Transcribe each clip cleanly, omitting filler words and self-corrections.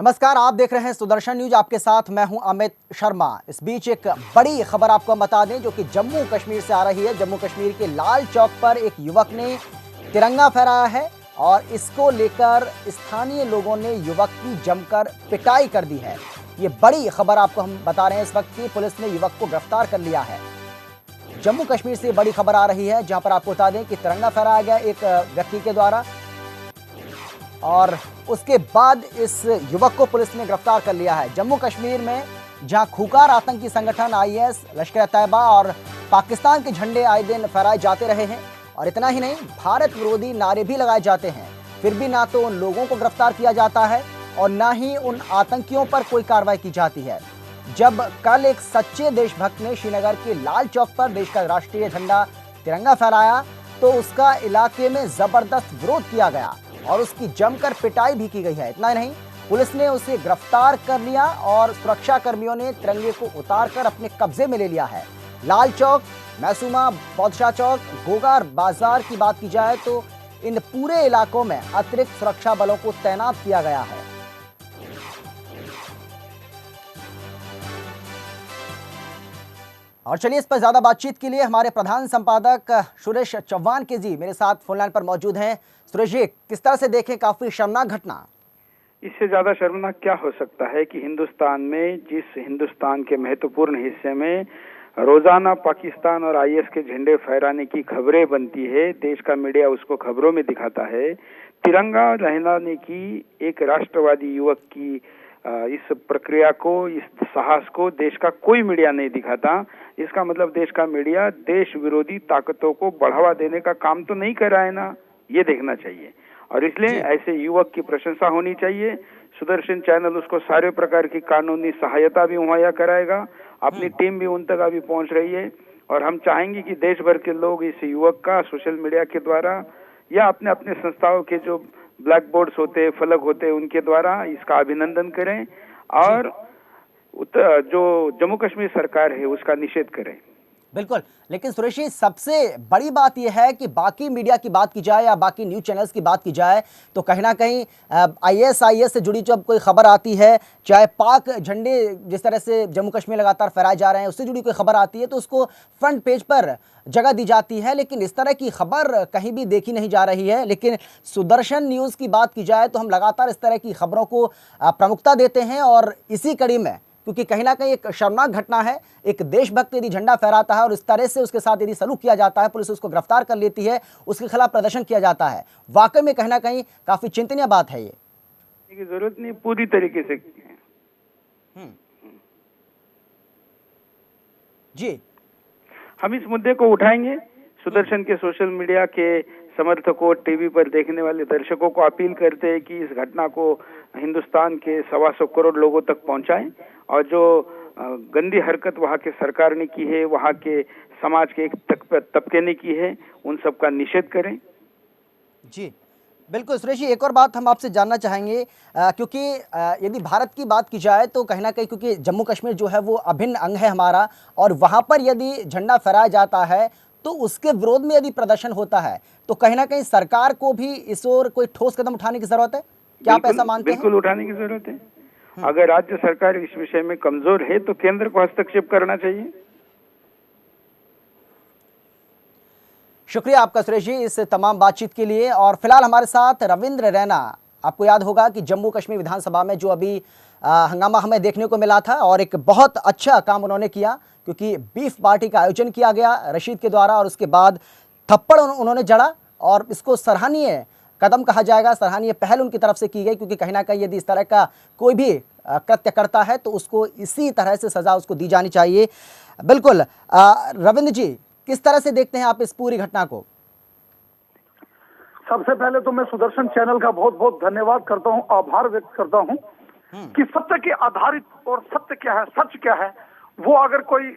नमस्कार, आप देख रहे हैं सुदर्शन न्यूज। आपके साथ मैं हूं अमित शर्मा। इस बीच एक बड़ी खबर आपको हम बता दें जो कि जम्मू कश्मीर से आ रही है। जम्मू कश्मीर के लाल चौक पर एक युवक ने तिरंगा फहराया है और इसको लेकर स्थानीय लोगों ने युवक की जमकर पिटाई कर दी है। ये बड़ी खबर आपको हम बता रहे हैं इस वक्त की। पुलिस ने युवक को गिरफ्तार कर लिया है। जम्मू कश्मीर से बड़ी खबर आ रही है जहां पर आपको बता दें कि तिरंगा फहराया गया एक व्यक्ति के द्वारा और उसके बाद इस युवक को पुलिस ने गिरफ्तार कर लिया है। जम्मू कश्मीर में जहां खूंखार आतंकी संगठन आईएस, लश्कर-ए-तैयबा और पाकिस्तान के झंडे आए दिन फहराए जाते रहे हैं और इतना ही नहीं, भारत विरोधी नारे भी लगाए जाते हैं, फिर भी ना तो उन लोगों को गिरफ्तार किया जाता है और ना ही उन आतंकियों पर कोई कार्रवाई की जाती है। जब कल एक सच्चे देशभक्त ने श्रीनगर के लाल चौक पर देश का राष्ट्रीय झंडा तिरंगा फहराया तो उसका इलाके में जबरदस्त विरोध किया गया और उसकी जमकर पिटाई भी की गई है। इतना ही नहीं, पुलिस ने उसे गिरफ्तार कर लिया और सुरक्षा कर्मियों ने तिरंगे को उतारकर अपने कब्जे में ले लिया है। लाल चौक, मैसूमा, बादशाह चौक, गोगा बाजार की बात की जाए तो इन पूरे इलाकों में अतिरिक्त सुरक्षा बलों को तैनात किया गया है। और चलिए, इस पर ज्यादा बातचीत के लिए हमारे प्रधान संपादक सुरेश चौहान के जी मेरे साथ फोन लाइन पर मौजूद हैं। सुरेश जी, किस तरह से देखें काफी शर्मनाक घटना? इससे ज्यादा शर्मनाक क्या हो सकता है कि हिंदुस्तान में, जिस हिंदुस्तान के महत्वपूर्ण हिस्से में रोजाना पाकिस्तान और आईएस के झंडे फहराने की खबरें बनती है, देश का मीडिया उसको खबरों में दिखाता है, तिरंगा लहराने की एक राष्ट्रवादी युवक की इस प्रक्रिया को, इस साहस को देश का कोई मीडिया नहीं दिखाता। इसका मतलब देश का मीडिया देश विरोधी ताकतों को बढ़ावा देने का काम तो नहीं कर रहा है ना, ये देखना चाहिए। और इसलिए ऐसे युवक की प्रशंसा होनी चाहिए। सुदर्शन चैनल उसको सारे प्रकार की कानूनी सहायता भी मुहैया कराएगा, अपनी टीम भी उन तक अभी पहुंच रही है और हम चाहेंगे कि देश भर के लोग इस युवक का सोशल मीडिया के द्वारा या अपने अपने संस्थाओं के जो ब्लैक बोर्ड्स होते, फलक होते, उनके द्वारा इसका अभिनंदन करें और जो जम्मू कश्मीर सरकार है उसका निषेध करें। बिल्कुल, लेकिन सुरेश जी, सबसे बड़ी बात यह है कि बाकी मीडिया की बात की जाए या बाकी न्यूज चैनल्स की बात की जाए तो कहीं ना कहीं आईएस से जुड़ी जब कोई खबर आती है, चाहे पाक झंडे जिस तरह से जम्मू कश्मीर लगातार फहराए जा रहे हैं उससे जुड़ी कोई खबर आती है तो उसको फ्रंट पेज पर जगह दी जाती है, लेकिन इस तरह की खबर कहीं भी देखी नहीं जा रही है। लेकिन सुदर्शन न्यूज़ की बात की जाए तो हम लगातार इस तरह की खबरों को प्रमुखता देते हैं और इसी कड़ी में, क्योंकि कहीं ना कहीं एक शर्मनाक घटना है, एक देशभक्त यदि झंडा फहराता है और इस तरह से उसके साथ यदि सलूक किया जाता है, पुलिस उसको गिरफ्तार कर लेती है, उसके खिलाफ प्रदर्शन किया जाता है, वाकई में कहीं ना कहीं काफी चिंतनीय बात है। ये की जरूरत नहीं, पूरी तरीके से जी हम इस मुद्दे को उठाएंगे। सुदर्शन के सोशल मीडिया के समर्थकों, टीवी पर देखने वाले दर्शकों को अपील करते हैं कि इस घटना को हिंदुस्तान के 125 करोड़ लोगों तक पहुंचाएं और जो गंदी हरकत वहां के सरकार ने की है, वहां के समाज के एक तबके ने की है, उन सब का निषेध करें। जी बिल्कुल सुरेश जी, एक और बात हम आपसे जानना चाहेंगे क्योंकि यदि भारत की बात की जाए तो कहीं ना कहीं, क्योंकि जम्मू कश्मीर जो है वो अभिन्न अंग है हमारा और वहां पर यदि झंडा फहराया जाता है तो उसके विरोध में यदि प्रदर्शन होता है तो कहीं ना कहीं सरकार को भी इस ओर कोई ठोस कदम उठाने की जरूरत है। क्या आप ऐसा मानते हैं? बिल्कुल उठाने की जरूरत है। अगर राज्य सरकार इस विषय में कमजोर है तो केंद्र को हस्तक्षेप करना चाहिए। शुक्रिया आपका सुरेश जी इस तमाम बातचीत के लिए। और फिलहाल हमारे साथ रविंद्र रैना, आपको याद होगा कि जम्मू कश्मीर विधानसभा में जो अभी हंगामा हमें देखने को मिला था और एक बहुत अच्छा काम उन्होंने किया, क्योंकि बीफ पार्टी का आयोजन किया गया रशीद के द्वारा और उसके बाद थप्पड़ उन्होंने जड़ा और इसको सराहनीय कदम कहा जाएगा, सराहनीय पहल उनकी तरफ से की गई, क्योंकि कहीं ना कहीं यदि इस तरह का कोई भी कृत्य करता है तो उसको इसी तरह से सजा उसको दी जानी चाहिए। बिल्कुल रविंद्र जी, किस तरह से देखते हैं आप इस पूरी घटना को? सबसे पहले तो मैं सुदर्शन चैनल का बहुत बहुत धन्यवाद करता हूं, आभार व्यक्त करता हूं कि सत्य के आधारित, और सत्य क्या है, सच क्या है, वो अगर कोई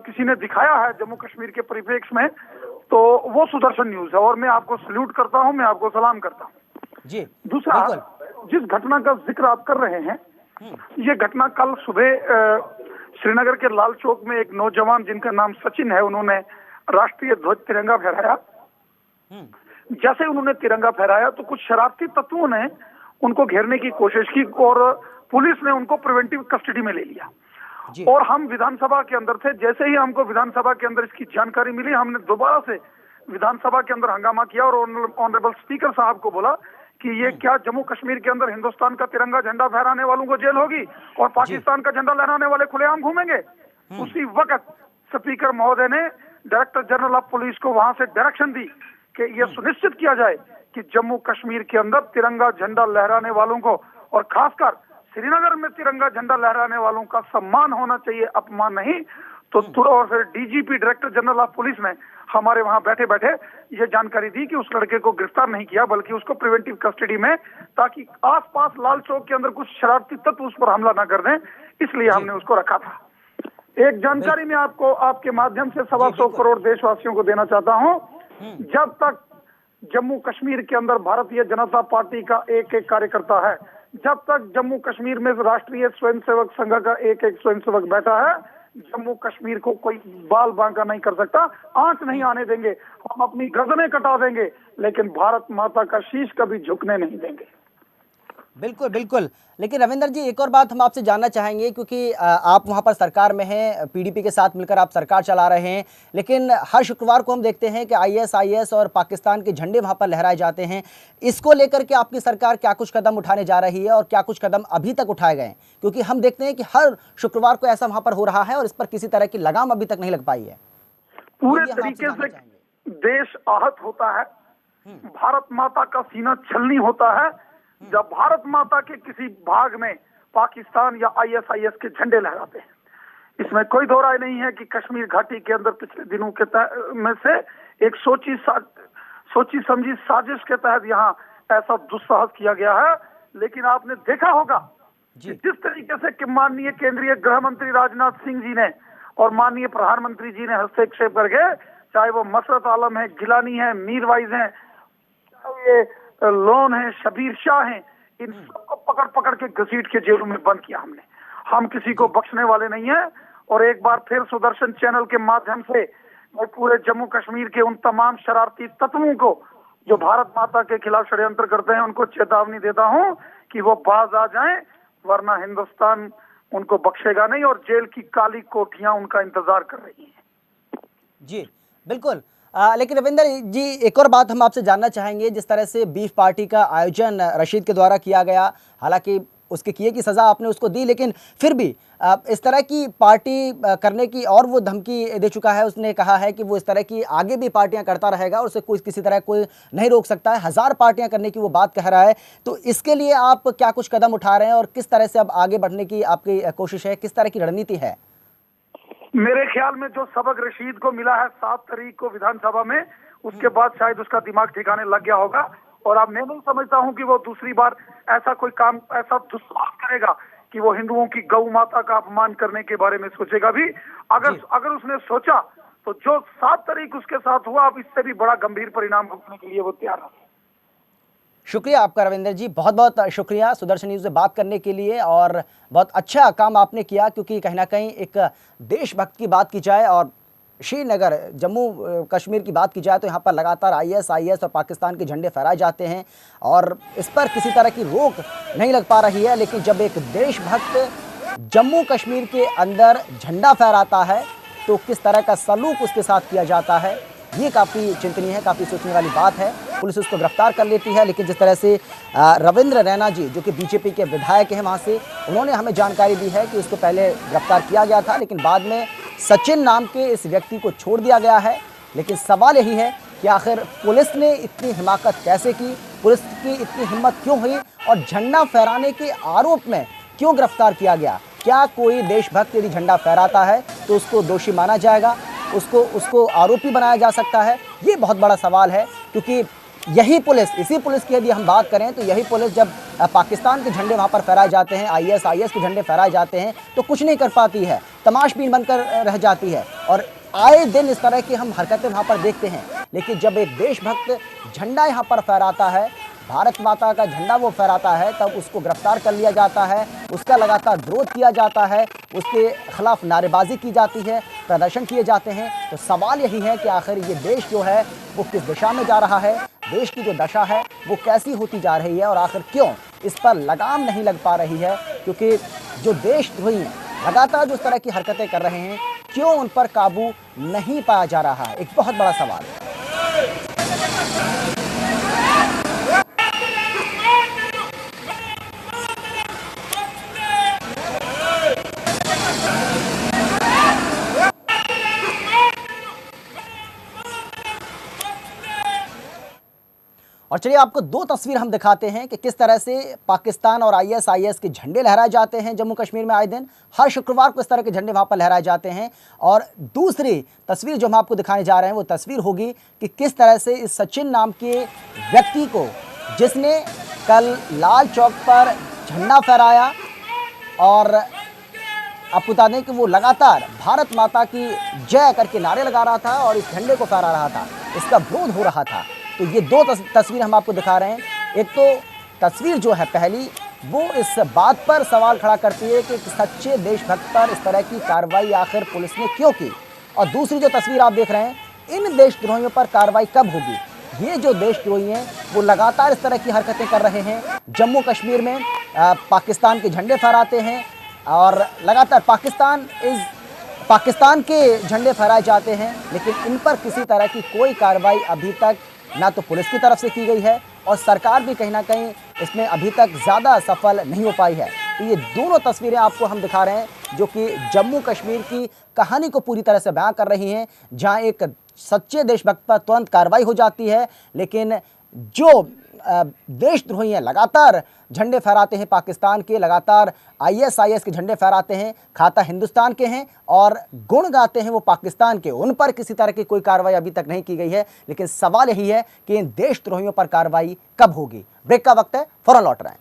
किसी ने दिखाया है जम्मू कश्मीर के परिप्रेक्ष्य में तो वो सुदर्शन न्यूज है और मैं आपको सल्यूट करता हूं, मैं आपको सलाम करता हूं जी। दूसरा, जिस घटना का जिक्र आप कर रहे हैं, ये घटना कल सुबह श्रीनगर के लाल चौक में एक नौजवान जिनका नाम सचिन है, उन्होंने राष्ट्रीय ध्वज तिरंगा फहराया। जैसे उन्होंने तिरंगा फहराया तो कुछ शरारती तत्वों ने उनको घेरने की कोशिश की और पुलिस ने उनको प्रिवेंटिव कस्टडी में ले लिया। जी। और हम विधानसभा के अंदर थे, जैसे ही हमको विधानसभा के अंदर इसकी जानकारी मिली, हमने दोबारा से विधानसभा के अंदर हंगामा किया और ऑनरेबल स्पीकर साहब को बोला कि ये क्या जम्मू कश्मीर के अंदर हिंदुस्तान का तिरंगा झंडा फहराने वालों को जेल होगी और पाकिस्तान का झंडा लहराने वाले खुलेआम घूमेंगे। उसी वक्त स्पीकर महोदय ने डायरेक्टर जनरल ऑफ पुलिस को वहां से डायरेक्शन दी कि यह सुनिश्चित किया जाए कि जम्मू कश्मीर के अंदर तिरंगा झंडा लहराने वालों को और खासकर श्रीनगर में तिरंगा झंडा लहराने वालों का सम्मान होना चाहिए, अपमान नहीं। तो और फिर DGP director general of police ने हमारे वहां बैठे बैठे ये जानकारी दी कि उस लड़के को गिरफ्तार नहीं किया बल्कि उसको प्रिवेंटिव कस्टडी में, ताकि आसपास लाल चौक के अंदर कुछ शरारती तत्व उस पर हमला न कर दें, इसलिए हमने उसको रखा था। एक जानकारी मैं आपको आपके माध्यम से 125 करोड़ देशवासियों को देना चाहता हूं। जब तक जम्मू कश्मीर के अंदर भारतीय जनता पार्टी का एक एक कार्यकर्ता है, जब तक जम्मू कश्मीर में राष्ट्रीय स्वयंसेवक संघ का एक एक स्वयंसेवक बैठा है, जम्मू कश्मीर को कोई बाल बांका नहीं कर सकता, आंच नहीं आने देंगे। हम अपनी गर्दनें कटा देंगे लेकिन भारत माता का शीश कभी झुकने नहीं देंगे। बिल्कुल बिल्कुल। लेकिन रविंद्र जी, एक और बात हम आपसे जानना चाहेंगे, क्योंकि आप वहां पर सरकार में हैं, पीडीपी के साथ मिलकर आप सरकार चला रहे हैं, लेकिन हर शुक्रवार को हम देखते हैं कि आईएसआईएस और पाकिस्तान के झंडे वहां पर लहराए जाते हैं। इसको लेकर के आपकी सरकार क्या कुछ कदम उठाने जा रही है और क्या कुछ कदम अभी तक उठाए गए हैं? क्योंकि हम देखते हैं कि हर शुक्रवार को ऐसा वहां पर हो रहा है और इस पर किसी तरह की लगाम अभी तक नहीं लग पाई है। पूरे तरीके से देश आहत होता है, भारत माता का सीना छलनी होता है जब भारत माता के किसी भाग में पाकिस्तान या आईएसआईएस के झंडे लहराते हैं। इसमें कोई दो राय नहीं है कि कश्मीर घाटी के अंदर पिछले दिनों के में से एक सोची समझी साजिश के तहत यहाँ ऐसा दुस्साहस किया गया है। लेकिन आपने देखा होगा कि जिस तरीके से कि माननीय केंद्रीय गृह मंत्री राजनाथ सिंह जी ने और माननीय प्रधानमंत्री जी ने हस्तक्षेप करके, चाहे वो मसरत आलम है, गिलानी है, मीरवाइज है, ये लोन है, शबीर शाह हैं, इन सबको पकड़ पकड़ के घसीट के जेलों में बंद किया हमने। हम किसी को बख्शने वाले नहीं हैं। और एक बार फिर सुदर्शन चैनल के माध्यम से मैं पूरे जम्मू कश्मीर के उन तमाम शरारती तत्वों को जो भारत माता के खिलाफ षड्यंत्र करते हैं उनको चेतावनी देता हूं कि वो बाज आ जाएं, वरना हिंदुस्तान उनको बख्शेगा नहीं और जेल की काली कोठियां उनका इंतजार कर रही हैं। जी बिल्कुल। लेकिन रविंद्र जी, एक और बात हम आपसे जानना चाहेंगे। जिस तरह से बीफ पार्टी का आयोजन रशीद के द्वारा किया गया, हालांकि उसके किए की सज़ा आपने उसको दी, लेकिन फिर भी इस तरह की पार्टी करने की और वो धमकी दे चुका है। उसने कहा है कि वो इस तरह की आगे भी पार्टियां करता रहेगा और उसे कोई किसी तरह कोई नहीं रोक सकता है। 1000 पार्टियां करने की वो बात कह रहा है। तो इसके लिए आप क्या कुछ कदम उठा रहे हैं और किस तरह से अब आगे बढ़ने की आपकी कोशिश है, किस तरह की रणनीति है? मेरे ख्याल में जो सबक रशीद को मिला है 7 तारीख को विधानसभा में, उसके बाद शायद उसका दिमाग ठिकाने लग गया होगा। और अब मैं नहीं समझता हूं कि वो दूसरी बार ऐसा कोई काम, ऐसा दुस्साहस करेगा कि वो हिंदुओं की गौ माता का अपमान करने के बारे में सोचेगा भी। अगर उसने सोचा तो जो 7 तारीख उसके साथ हुआ, अब इससे भी बड़ा गंभीर परिणाम भुगतने के लिए वो तैयार है। शुक्रिया आपका रविंद्र जी, बहुत बहुत शुक्रिया सुदर्शन न्यूज़ से बात करने के लिए। और बहुत अच्छा काम आपने किया, क्योंकि कहीं ना कहीं एक देशभक्त की बात की जाए और श्रीनगर जम्मू कश्मीर की बात की जाए तो यहाँ पर लगातार आईएसआईएस और पाकिस्तान के झंडे फहराए जाते हैं और इस पर किसी तरह की रोक नहीं लग पा रही है। लेकिन जब एक देशभक्त जम्मू कश्मीर के अंदर झंडा फहराता है तो किस तरह का सलूक उसके साथ किया जाता है, ये काफ़ी चिंतनीय है, काफ़ी सोचने वाली बात है। पुलिस उसको गिरफ्तार कर लेती है, लेकिन जिस तरह से रविंद्र रैना जी जो कि बीजेपी के विधायक हैं वहाँ से, उन्होंने हमें जानकारी दी है कि उसको पहले गिरफ्तार किया गया था लेकिन बाद में सचिन नाम के इस व्यक्ति को छोड़ दिया गया है। लेकिन सवाल यही है कि आखिर पुलिस ने इतनी हिमाकत कैसे की, पुलिस की इतनी हिम्मत क्यों हुई और झंडा फहराने के आरोप में क्यों गिरफ्तार किया गया? क्या कोई देशभक्त यदि झंडा फहराता है तो उसको दोषी माना जाएगा, उसको आरोपी बनाया जा सकता है? ये बहुत बड़ा सवाल है, क्योंकि यही पुलिस, इसी पुलिस की यदि हम बात करें तो यही पुलिस जब पाकिस्तान के झंडे वहाँ पर फहराए जाते हैं, आईएसआईएस के झंडे फहराए जाते हैं तो कुछ नहीं कर पाती है, तमाशबीन बनकर रह जाती है। और आए दिन इस तरह की हम हरकतें वहाँ पर देखते हैं। लेकिन जब एक देशभक्त झंडा यहाँ पर फहराता है, भारत माता का झंडा वो फहराता है, तब उसको गिरफ्तार कर लिया जाता है, उसका लगातार विरोध किया जाता है, उसके खिलाफ नारेबाजी की जाती है, प्रदर्शन किए जाते हैं। तो सवाल यही है कि आखिर ये देश जो है वो किस दिशा में जा रहा है, देश की जो दशा है वो कैसी होती जा रही है और आखिर क्यों इस पर लगाम नहीं लग पा रही है, क्योंकि जो देशद्रोही हैं लगातार जो इस तरह की हरकतें कर रहे हैं, क्यों उन पर काबू नहीं पाया जा रहा है, एक बहुत बड़ा सवाल है। और चलिए आपको दो तस्वीर हम दिखाते हैं कि किस तरह से पाकिस्तान और आईएसआईएस के झंडे लहराए जाते हैं जम्मू कश्मीर में आए दिन। हर शुक्रवार को इस तरह के झंडे वहां पर लहराए जाते हैं। और दूसरी तस्वीर जो हम आपको दिखाने जा रहे हैं वो तस्वीर होगी कि किस तरह से इस सचिन नाम के व्यक्ति को, जिसने कल लाल चौक पर झंडा फहराया और आपको बता दें कि वो लगातार भारत माता की जय करके नारे लगा रहा था और इस झंडे को फहरा रहा था, इसका विरोध हो रहा था। तो ये दो तस्वीर हम आपको दिखा रहे हैं। एक तो तस्वीर जो है पहली, वो इस बात पर सवाल खड़ा करती है कि एक सच्चे देशभक्त पर इस तरह की कार्रवाई आखिर पुलिस ने क्यों की, और दूसरी जो तस्वीर आप देख रहे हैं, इन देशद्रोहियों पर कार्रवाई कब होगी। ये जो देशद्रोही हैं वो लगातार इस तरह की हरकतें कर रहे हैं। जम्मू कश्मीर में पाकिस्तान के झंडे फहराते हैं और लगातार पाकिस्तान के झंडे फहराए जाते हैं, लेकिन इन पर किसी तरह की कोई कार्रवाई अभी तक ना तो पुलिस की तरफ से की गई है और सरकार भी कहीं ना कहीं इसमें अभी तक ज़्यादा सफल नहीं हो पाई है। तो ये दोनों तस्वीरें आपको हम दिखा रहे हैं जो कि जम्मू कश्मीर की कहानी को पूरी तरह से बयां कर रही हैं, जहां एक सच्चे देशभक्त पर तुरंत कार्रवाई हो जाती है, लेकिन जो देशद्रोही हैं लगातार झंडे फहराते हैं पाकिस्तान के, लगातार आईएसआईएस के झंडे फहराते हैं, खाता हिंदुस्तान के हैं और गुण गाते हैं वो पाकिस्तान के, उन पर किसी तरह की कोई कार्रवाई अभी तक नहीं की गई है। लेकिन सवाल यही है कि इन देशद्रोहियों पर कार्रवाई कब होगी। ब्रेक का वक्त है, फौरन लौट रहे हैं।